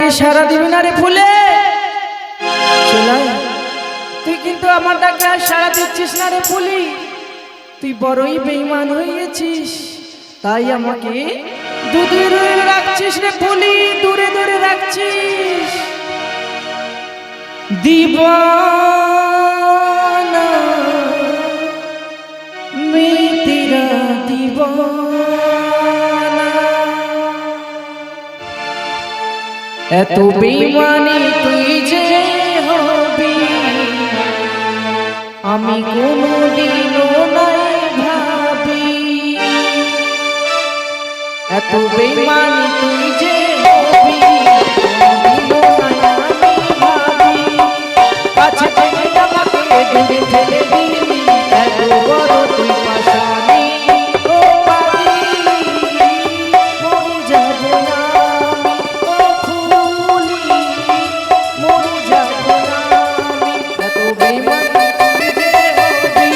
সারা দিবি না রে ফুলে চলাই তুই কিন্তু আমার ডাকে আর সারা দিচ্ছিস না রে ফুলি তুই বড়ই বেঈমান হয়ে গেছিস তাই আমাকে দূরে দূরে রাখছিস রে ফুলি দূরে দূরে রাখছিস दीवाना मैं तेरा दीवाना এত বেঈমানি তুই যে হবি আমি কোনোদিনও নাই ভাবি এত বেঈমানি তুই যে হবি কোনোদিনও নাই আমি ভাবি কাছে থেকে আমাকে দূরে ফেলে দিলি এত বড় তুই পাশানি ও পাগলি মরে যাব না ও ফুলি মরে যাব না এত বেঈমানি তুই যে হবি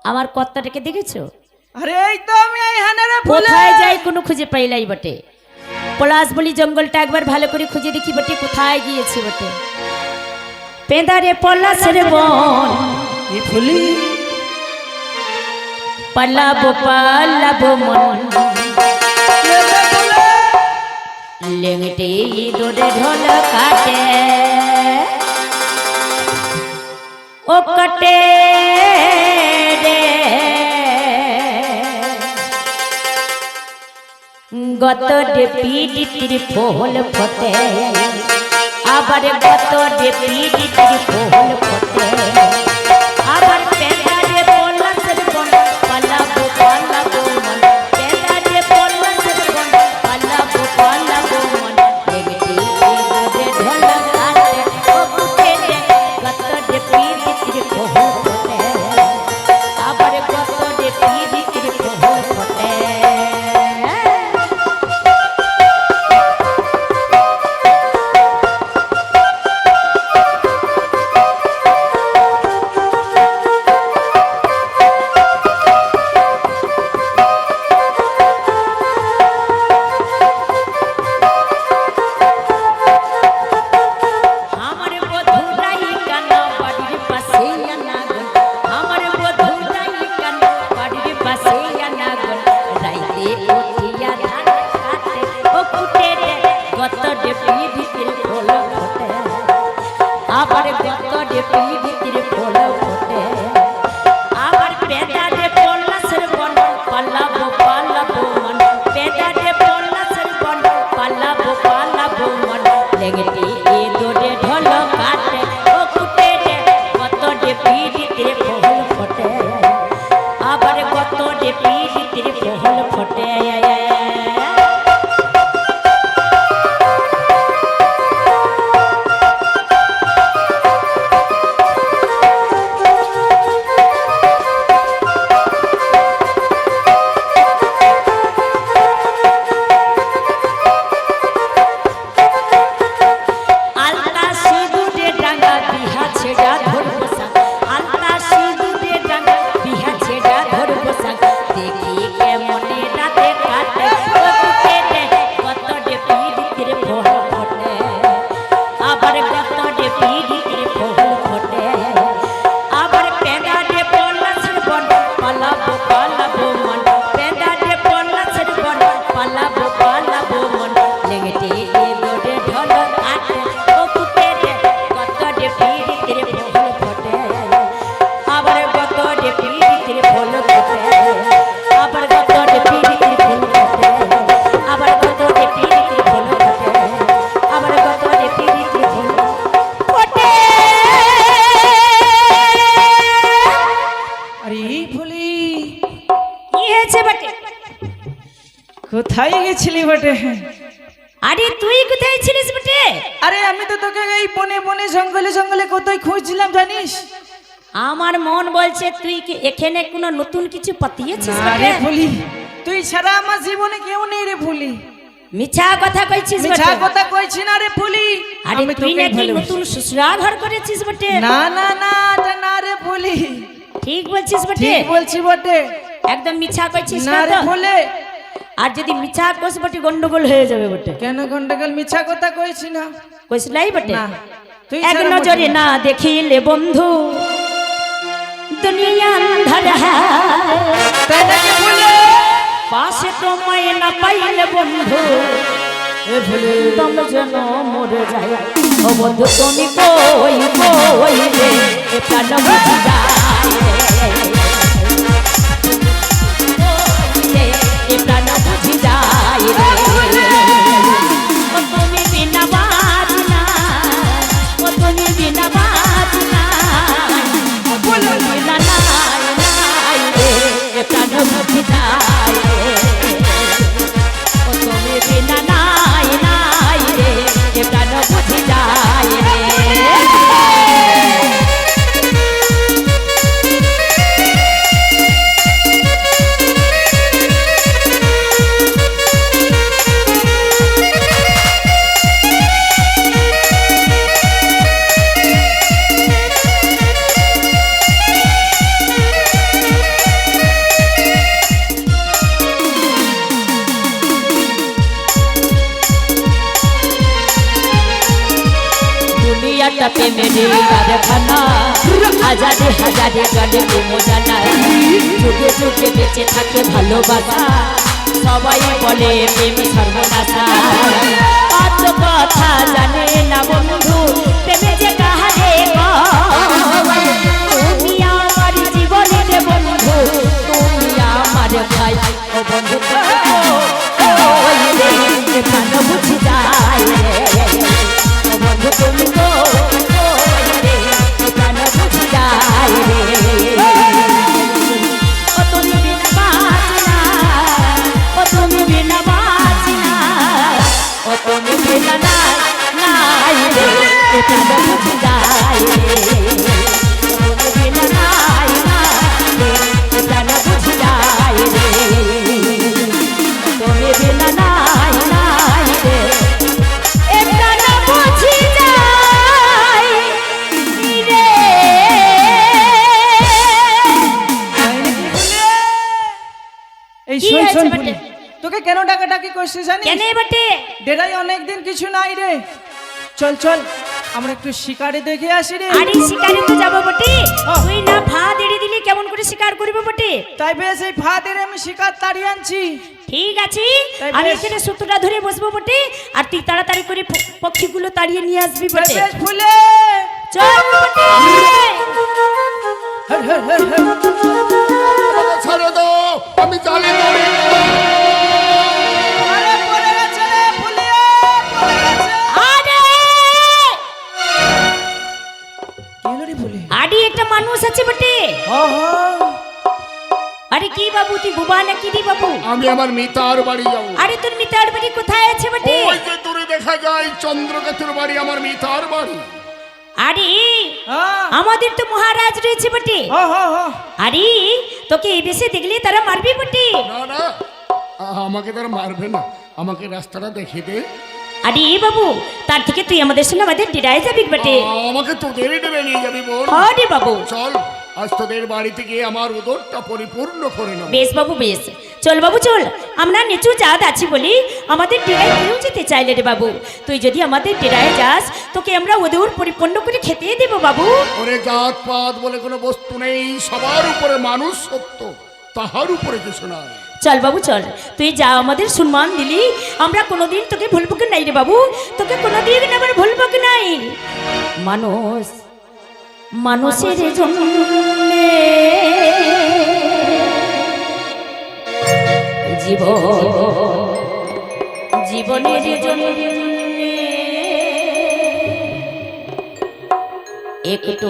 আমার কর্তাটাকে দেখেছো? আরে এই তো আমি এইখানে রে ফুলে কোথায় যাই কোনো খুঁজে পাইলাই বটে। পলাশ বলি জঙ্গলটা একবার ভালো করে খুঁজে দেখি বটে কোথায় গিয়েছি বটে। পেঁদারে পলাশের বন এই ফুলি পালাবো পালাবো মন লেংটে দোরে ঢোল কাটে গত পিড়িতির ফল ফটে আবার গত পিড়িতির ফল ফটে আবার পেঁদারে পলাশের বন পালাবো পালাবো মন পেঁদারে পলাশের বন পালাবো পালাবো মন দেখতে দেখতে ঢোলা কাটে ও বুকে গত পিড়িতির ফল ফটে আবার গত পিড়িতির ফল ফটে আবার গত পিড়িতির ফল ফটে আবার পেঁদারে পলাশের বন পালাবো পালাবো মন পেঁদারে পলাশের বন পালাবো পালাবো মন লেগেটি এ দোরে ঢোল কাটে ও কুটে গত পিড়িতির ফল ফটে আবার গত পিড়িতির ফল ফটে কোথায় গেছিলি বটে? আরে তুই কোথায় ছিলিস বটে? আরে আমি তো তোকে এই বনে বনে জঙ্গলে জঙ্গলে কোথায় খুঁজছিলাম জানিস? আমার মন বলছে তুই কি এখানে কোনো নতুন কিছু পাতিয়েছিস বটে? আরে ভুলি, তুই ছাড়া আমার জীবনে কেউ নেই রে ভুলি। মিছা কথা কইছিস বটে? মিছা কথা কইছি না রে ভুলি। আরে তুই নাকি নতুন শ্বশুরা ঘর করেছিস বটে? না না না, এটা না রে ভুলি। ঠিক বলছিস বটে? ঠিক বলছি বটে। একদম মিছা কইছিস না রে ভুলে। আর যদি মিছা কইস বটে গন্ডগোল হয়ে যাবে বটে। কেন গন্ডগোল? মিছা কথা কইছি না। কইছলাই বটে? না। তুই এক নজরে না দেখিলে বন্ধু দুনিয়া আন্ধার হয়, তাই নাকি ভুলে? পাশে তোমায় না পাইলে বন্ধু এ ভুলে তোমরা যেন মরে যায়। ও বন্ধু তুমি কই কই রে এ প্রাণ বুঝি যায় রে, এ প্রাণ বুঝি যায় রে। ও তুমি বিনা বাদ না, ও তুমি বিনা বাদ না, ও বলো বিনা নাই নাই রে এ প্রাণ বুঝি যায় রে। ও তুমি বিনা নাই নাই রে এ প্রাণ বুঝি যায় রে। দুনিয়াটা প্রেমের কারখানা, হাজারে হাজারে গানে মজানা, যুগে যুগে বেঁচে থাকে ভালোবাসা, সবাই বলে প্রেম সর্বনাশা। অত কথা জানে না বন্ধু প্রেমে যে কাহারে তুমি আমার জীবনের বন্ধু, তুমি আমার ভাই। ও বন্ধু ওই রে তুমি তো রে এ প্রাণ বুঝি যায় রে ও তুমি বিনা বাঁচি না ও তুমি বিনা বাঁচি না ও তুমি বিনা নাই রে এ প্রাণ বুঝি যায় রে ও তুমি বিনা নাই রে এ প্রাণ বুঝি যায় রে তুমি বিনা নাই রে এ প্রাণ বুঝি যায় রে এই কি শোন হয়েছে শোন বেটে? ফুলি, তোকে কেন ডাকাডাকি করছিস জানিস? কেন বটে ডেরাই অনেকদিন কিছু নাই রে। চল চল আমরা একটু শিকারে দেখে আসি রে। আরে শিকারে তো যাবো বটে হ্যাঁ। তুই না ভাত এড়ে দিলে কেমন করে শিকার করবো বটে তাই বেশ এই ফাদের আমি শিকার তাড়িয়ে আনছি। ঠিক আছে তাই আমি বেশ। এখানে সূত্রটা ধরে বসবো বটে আর তুই তাড়াতাড়ি করে পক্ষীগুলো তাড়িয়ে নিয়ে আসবি তাই বটে বেশ ফুলে। চল বটে হর হর হর হর। আমাকে ছেড়ে দাও, আমি জানি পড়ি। আরে পড়ে গেছে রে ফুলে, পড়ে গেছে। আরে কি হলো রে ফুলে? আরে একটা মানুষ আছে বটে হ হ। আরে কি বাবু তুই বুবা নাকি রে বাবু আমি আমার মিতার বাড়ি যাবো। আরে তোর মিতার বাড়ি কোথায় আছে বটে ওই যে দূরে দেখা যায় চন্দ্রকেতুর বাড়ি, আমার মিতার বাড়ি। আরে হ্যাঁ। আমাদের তো মহারাজ রয়েছে বটে হ হ হ। আরে তোকে এই বেশে দেখলে তারা মারবি বটে না না, আমাকে তারা মারবে না, আমাকে রাস্তাটা দেখিয়ে দে। আরে বাবু তার থেকে তুই আমাদের সঙ্গে আমাদের ডেরায় যাবি বটে আমাকে তোদের ডেবে নিয়ে যাবি বোন। হ্যাঁ রে বাবু চল, আজ তোদের বাড়িতে গিয়ে আমার উদরটা পরিপূর্ণ করে নেব। বেশ বাবু বেশ চল বাবু চল আমরা নিচু জাত আছি বলি আমাদের ডেরায় কেউ যেতে চাইলে রে বাবু তুই যদি আমাদের ডেরায় যাস তোকে আমরা ওদের পরিপূর্ণ করে খেতে দেব বাবু ওরে জাত পাত বলে কোনো বস্তু নেই, সবার উপরে মানুষ সত্য, তাহার উপরে কিছু নাই। চল বাবু চল তুই যা আমাদের সম্মান দিলি আমরা কোনোদিন তোকে ভুলবো কি নাই রে বাবু তোকে কোনোদিন আবার ভুলবো কি নাই মানুষ মানুষের জন্য জীবনের জন্য একটু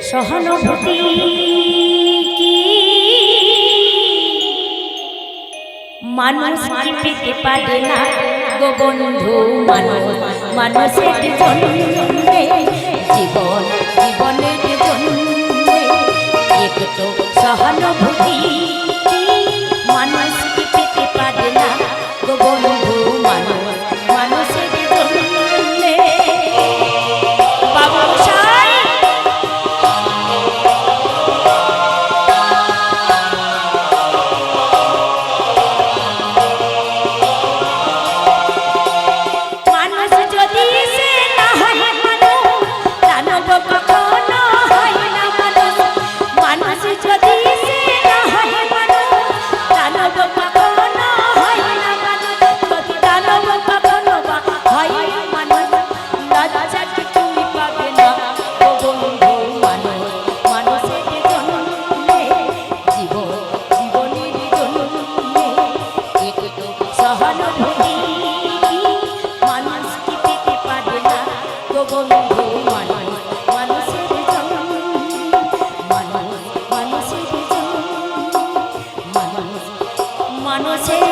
সহানুভূতি কি মানুষ কি পেতে পারে না গো বন্ধু মানুষের জন্য জীবনের জন্য একটু সহানুভূতি মানুষ কি পেতে পারে না গো বন্ধু মানুষের জন্য বাবু সাই মানুষ যদি সে না হয় মানুষ দানব কখনো হয় না মানুষ মানুষ যদি সে না হয় মানুষ দানব কখনো হয় না মানুষ যদি দানব কখনো বা হয় মানুষ লজ্জা কি তুমি পাবে না ও বন্ধু মানুষের জন্য জীবনের জন্য একটু সহানুভূতি মানুষ কি পেতে পারে না গো বন্ধু মানুষের জন্য মানুষের জন্য মানুষের